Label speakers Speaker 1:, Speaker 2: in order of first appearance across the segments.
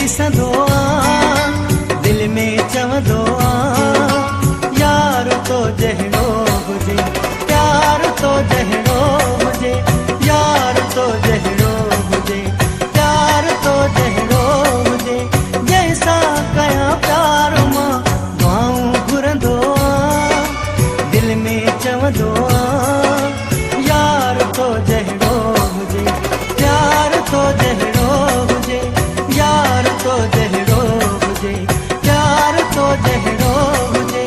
Speaker 1: ॾिसंदो आं, दिल में चवंदो आं, यार तो जहिड़ो हुजे, प्यार तो जहिड़ो हुजे, यार तो जहिड़ो हुजे, प्यार तो जहिड़ो हुजे, जंहिंसां कयां प्यार मां दुआऊं घुरंदो आं, दिल में चवंदो आं, यार तो जहिड़ो हुजे, प्यार तो जहिड़ो हुजे, यार तो जहिड़ो हुजे, प्यार तो जहिड़ो हुजे,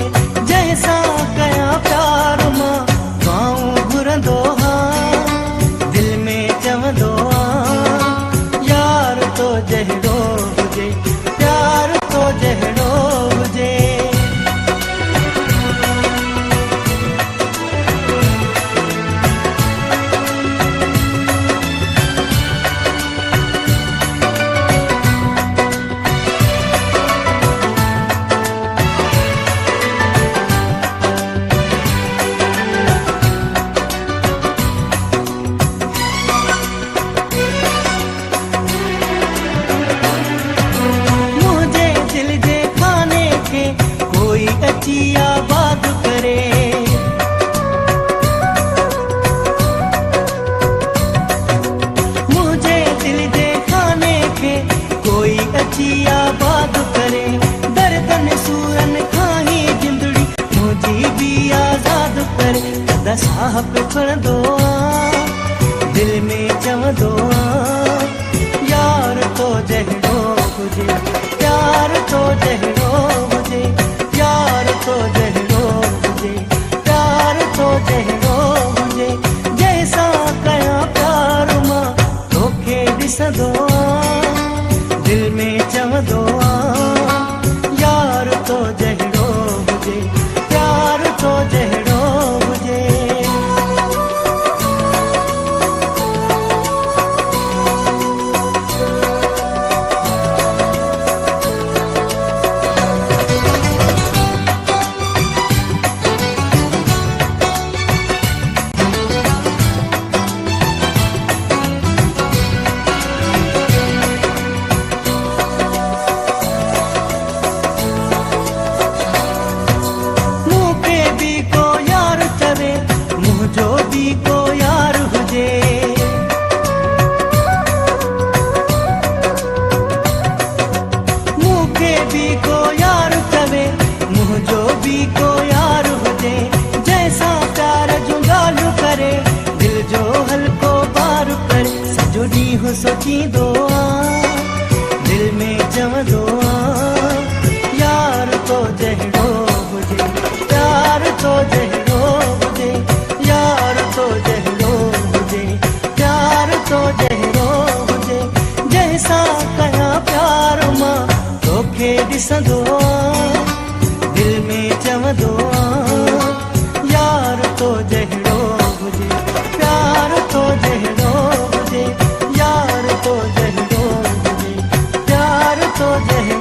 Speaker 1: जंहिंसां कयां प्यार मां दुआऊं घुरंदो आं, दिल में चवंदो आं, यार तो जहिड़ो हुजे, प्यार तो जहिड़ो हुजे। कोई अची आबाद करे, मुझे दिल जे खाने के कोई अची आबाद करे, दर्दन सूरन खां ही जिंदड़ी मुझी भी आजाद करे, कदा साह पे खणंदो आं, दिल में चवंदो आं, यार तो जहिड़ो हुजे, प्यार तो जहिड़ो हुजे, यार तो जहिड़ो हुजे, प्यार तो जहिड़ो हुजे, जंहिंसां कयां प्यार मां तोखे ॾिसंदो आं, दिल में चवंदो आं, यार तो जहिड़ो हुजे, प्यार तो जहिड़ो हुजे। मुझो भी को यार हुजे, मूंखे भी को यार चवे, मुझो भी को यार हुजे, जंहिंसां प्यार जूं ॻाल्हियूं करे, दिल जो हल्को बार करे, सॼो ॾींहुं सोचींदो आं, दिल में चवंदो आं, यार तो जहिड़ो हुजे, प्यार तो जहिड़ो हुजे, यार तो जहिड़ो हुजे, प्यार तो जहिड़ो हुजे, जंहिंसां कयां प्यार मां तोखे ॾिसंदो आं, दिल में चवंदो आं, यार तो जहिड़ो हुजे, प्यार तो जहिड़ो हुजे, यार तो जहिड़ो हुजे, प्यार तो जहिड़ो